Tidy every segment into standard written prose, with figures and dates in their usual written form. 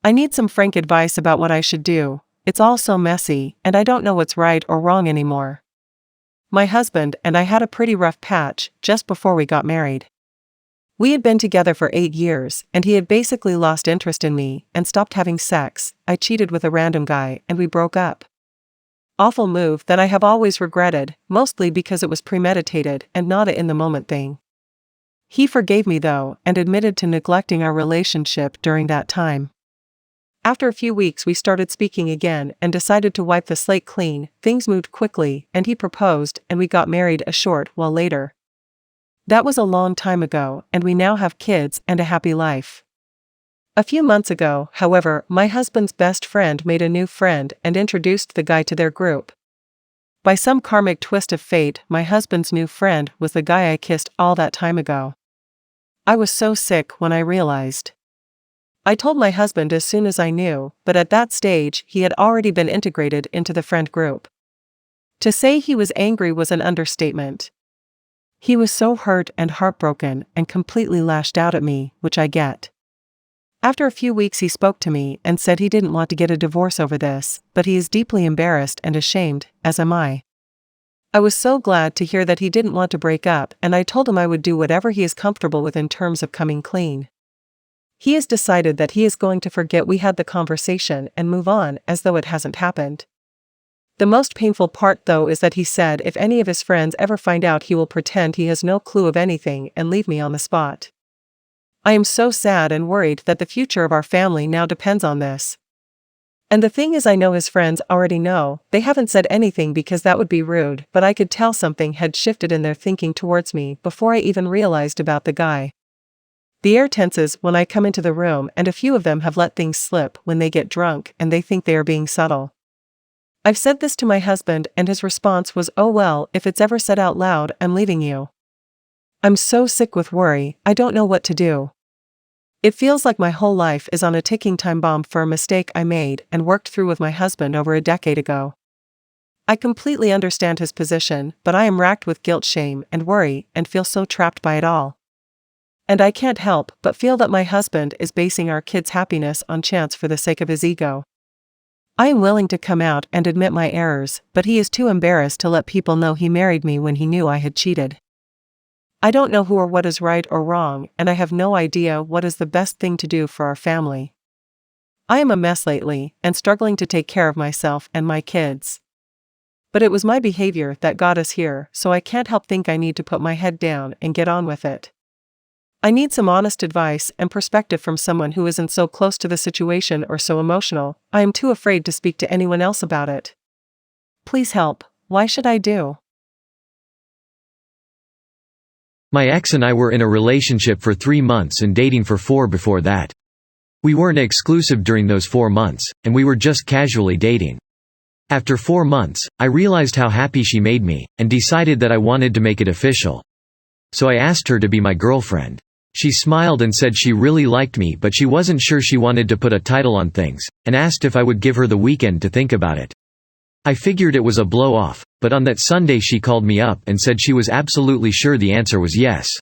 I need some frank advice about what I should do. It's all so messy, and I don't know what's right or wrong anymore. My husband and I had a pretty rough patch just before we got married. We had been together for 8 years, and he had basically lost interest in me and stopped having sex. I cheated with a random guy, and we broke up. Awful move that I have always regretted, mostly because it was premeditated and not a in-the-moment thing. He forgave me though, and admitted to neglecting our relationship during that time. After a few weeks we started speaking again and decided to wipe the slate clean. Things moved quickly, and he proposed, and we got married a short while later. That was a long time ago, and we now have kids and a happy life. A few months ago, however, my husband's best friend made a new friend and introduced the guy to their group. By some karmic twist of fate, my husband's new friend was the guy I kissed all that time ago. I was so sick when I realized. I told my husband as soon as I knew, but at that stage he had already been integrated into the friend group. To say he was angry was an understatement. He was so hurt and heartbroken and completely lashed out at me, which I get. After a few weeks he spoke to me and said he didn't want to get a divorce over this, but he is deeply embarrassed and ashamed, as am I. I was so glad to hear that he didn't want to break up, and I told him I would do whatever he is comfortable with in terms of coming clean. He has decided that he is going to forget we had the conversation and move on as though it hasn't happened. The most painful part though is that he said if any of his friends ever find out he will pretend he has no clue of anything and leave me on the spot. I am so sad and worried that the future of our family now depends on this. And the thing is, I know his friends already know. They haven't said anything because that would be rude, but I could tell something had shifted in their thinking towards me before I even realized about the guy. The air tenses when I come into the room, and a few of them have let things slip when they get drunk and they think they are being subtle. I've said this to my husband and his response was, "Oh well, if it's ever said out loud, I'm leaving you." I'm so sick with worry, I don't know what to do. It feels like my whole life is on a ticking time bomb for a mistake I made and worked through with my husband over a decade ago. I completely understand his position, but I am racked with guilt, shame, and worry, and feel so trapped by it all. And I can't help but feel that my husband is basing our kids' happiness on chance for the sake of his ego. I am willing to come out and admit my errors, but he is too embarrassed to let people know he married me when he knew I had cheated. I don't know who or what is right or wrong, and I have no idea what is the best thing to do for our family. I am a mess lately, and struggling to take care of myself and my kids. But it was my behavior that got us here, so I can't help think I need to put my head down and get on with it. I need some honest advice and perspective from someone who isn't so close to the situation or so emotional. I am too afraid to speak to anyone else about it. Please help. Why should I do? My ex and I were in a relationship for 3 months and dating for 4 before that. We weren't exclusive during those 4 months, and we were just casually dating. After 4 months, I realized how happy she made me, and decided that I wanted to make it official. So I asked her to be my girlfriend. She smiled and said she really liked me, but she wasn't sure she wanted to put a title on things, and asked if I would give her the weekend to think about it. I figured it was a blow-off, but on that Sunday she called me up and said she was absolutely sure the answer was yes.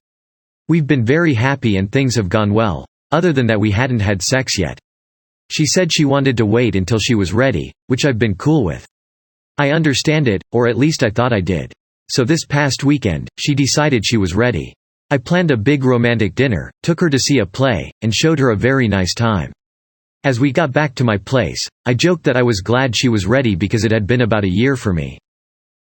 We've been very happy and things have gone well, other than that we hadn't had sex yet. She said she wanted to wait until she was ready, which I've been cool with. I understand it, or at least I thought I did. So this past weekend, she decided she was ready. I planned a big romantic dinner, took her to see a play, and showed her a very nice time. As we got back to my place, I joked that I was glad she was ready because it had been about a year for me.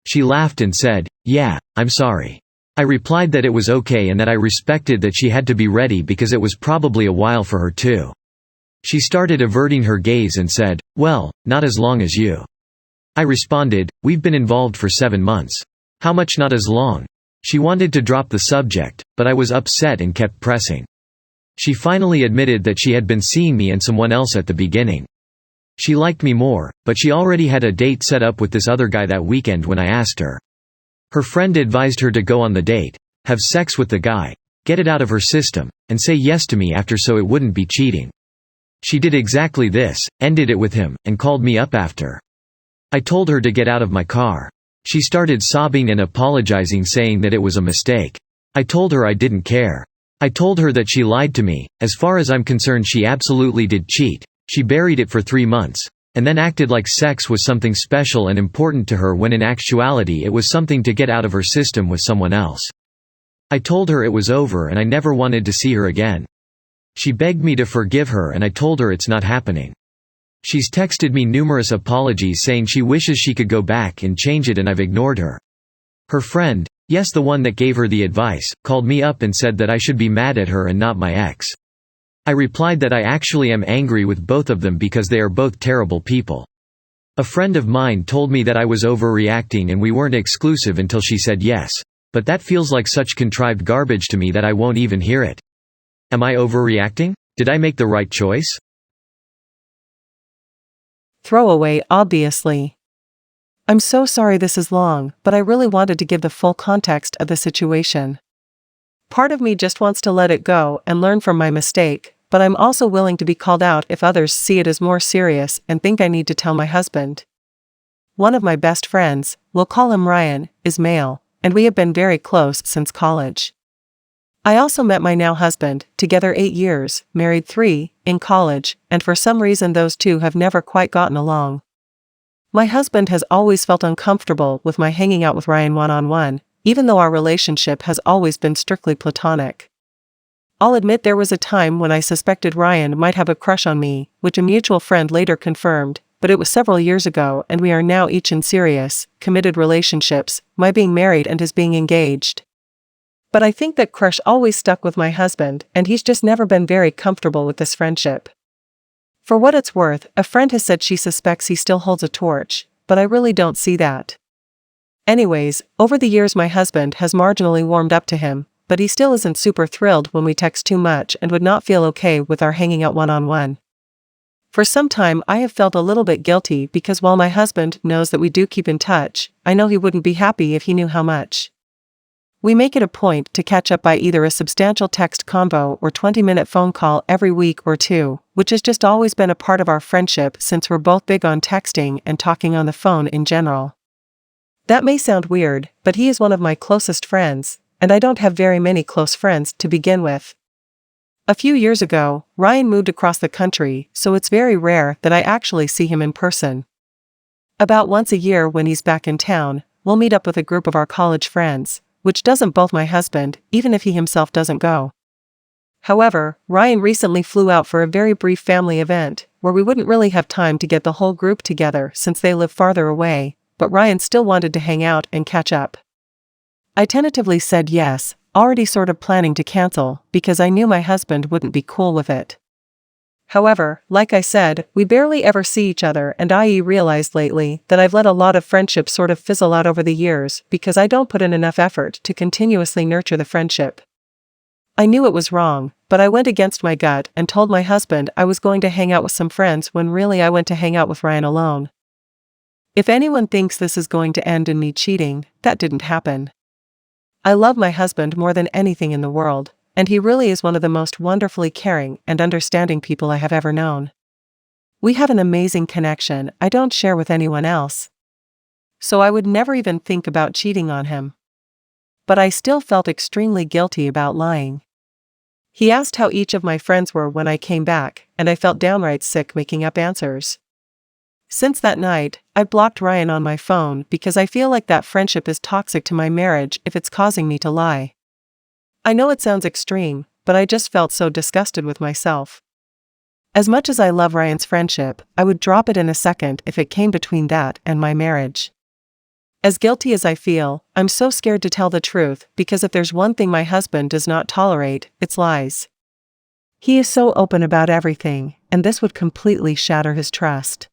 She laughed and said, "Yeah, I'm sorry." I replied that it was okay and that I respected that she had to be ready because it was probably a while for her too. She started averting her gaze and said, "Well, not as long as you." I responded, "We've been involved for 7 months. How much not as long?" She wanted to drop the subject, but I was upset and kept pressing. She finally admitted that she had been seeing me and someone else at the beginning. She liked me more, but she already had a date set up with this other guy that weekend when I asked her. Her friend advised her to go on the date, have sex with the guy, get it out of her system, and say yes to me after so it wouldn't be cheating. She did exactly this, ended it with him, and called me up after. I told her to get out of my car. She started sobbing and apologizing, saying that it was a mistake. I told her I didn't care. I told her that she lied to me. As far as I'm concerned, she absolutely did cheat. She buried it for 3 months, and then acted like sex was something special and important to her when in actuality it was something to get out of her system with someone else. I told her it was over and I never wanted to see her again. She begged me to forgive her and I told her it's not happening. She's texted me numerous apologies saying she wishes she could go back and change it and I've ignored her. Her friend, yes, the one that gave her the advice, called me up and said that I should be mad at her and not my ex. I replied that I actually am angry with both of them because they are both terrible people. A friend of mine told me that I was overreacting and we weren't exclusive until she said yes, but that feels like such contrived garbage to me that I won't even hear it. Am I overreacting? Did I make the right choice? Throwaway, obviously. I'm so sorry this is long, but I really wanted to give the full context of the situation. Part of me just wants to let it go and learn from my mistake, but I'm also willing to be called out if others see it as more serious and think I need to tell my husband. One of my best friends, we'll call him Ryan, is male, and we have been very close since college. I also met my now husband, together 8 years, married 3, in college, and for some reason those two have never quite gotten along. My husband has always felt uncomfortable with my hanging out with Ryan one-on-one, even though our relationship has always been strictly platonic. I'll admit there was a time when I suspected Ryan might have a crush on me, which a mutual friend later confirmed, but it was several years ago and we are now each in serious, committed relationships, my being married and his being engaged. But I think that crush always stuck with my husband and he's just never been very comfortable with this friendship. For what it's worth, a friend has said she suspects he still holds a torch, but I really don't see that. Anyways, over the years my husband has marginally warmed up to him, but he still isn't super thrilled when we text too much and would not feel okay with our hanging out one-on-one. For some time I have felt a little bit guilty because while my husband knows that we do keep in touch, I know he wouldn't be happy if he knew how much. We make it a point to catch up by either a substantial text convo or 20-minute phone call every week or two, which has just always been a part of our friendship since we're both big on texting and talking on the phone in general. That may sound weird, but he is one of my closest friends, and I don't have very many close friends to begin with. A few years ago, Ryan moved across the country, so it's very rare that I actually see him in person. About once a year when he's back in town, we'll meet up with a group of our college friends, which doesn't bother my husband, even if he himself doesn't go. However, Ryan recently flew out for a very brief family event, where we wouldn't really have time to get the whole group together since they live farther away, but Ryan still wanted to hang out and catch up. I tentatively said yes, already sort of planning to cancel, because I knew my husband wouldn't be cool with it. However, like I said, we barely ever see each other and I realized lately that I've let a lot of friendships sort of fizzle out over the years because I don't put in enough effort to continuously nurture the friendship. I knew it was wrong, but I went against my gut and told my husband I was going to hang out with some friends when really I went to hang out with Ryan alone. If anyone thinks this is going to end in me cheating, that didn't happen. I love my husband more than anything in the world, and he really is one of the most wonderfully caring and understanding people I have ever known. We have an amazing connection I don't share with anyone else. So I would never even think about cheating on him. But I still felt extremely guilty about lying. He asked how each of my friends were when I came back, and I felt downright sick making up answers. Since that night, I've blocked Ryan on my phone because I feel like that friendship is toxic to my marriage if it's causing me to lie. I know it sounds extreme, but I just felt so disgusted with myself. As much as I love Ryan's friendship, I would drop it in a second if it came between that and my marriage. As guilty as I feel, I'm so scared to tell the truth because if there's one thing my husband does not tolerate, it's lies. He is so open about everything, and this would completely shatter his trust.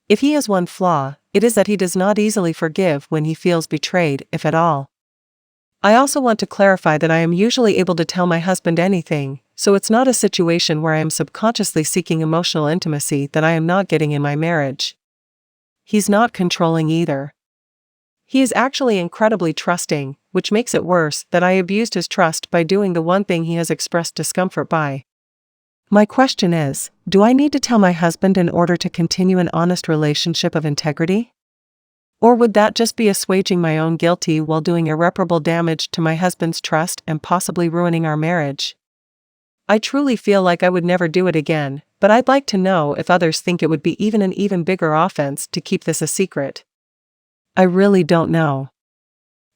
If he has one flaw, it is that he does not easily forgive when he feels betrayed, if at all. I also want to clarify that I am usually able to tell my husband anything, so it's not a situation where I am subconsciously seeking emotional intimacy that I am not getting in my marriage. He's not controlling either. He is actually incredibly trusting, which makes it worse that I abused his trust by doing the one thing he has expressed discomfort by. My question is, do I need to tell my husband in order to continue an honest relationship of integrity? Or would that just be assuaging my own guilty while doing irreparable damage to my husband's trust and possibly ruining our marriage? I truly feel like I would never do it again, but but I'd like to know if others think it would be an even bigger offense to keep this a secret. I really don't know.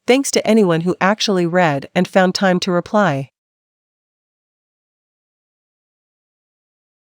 Thanks to anyone who actually read and found time to reply.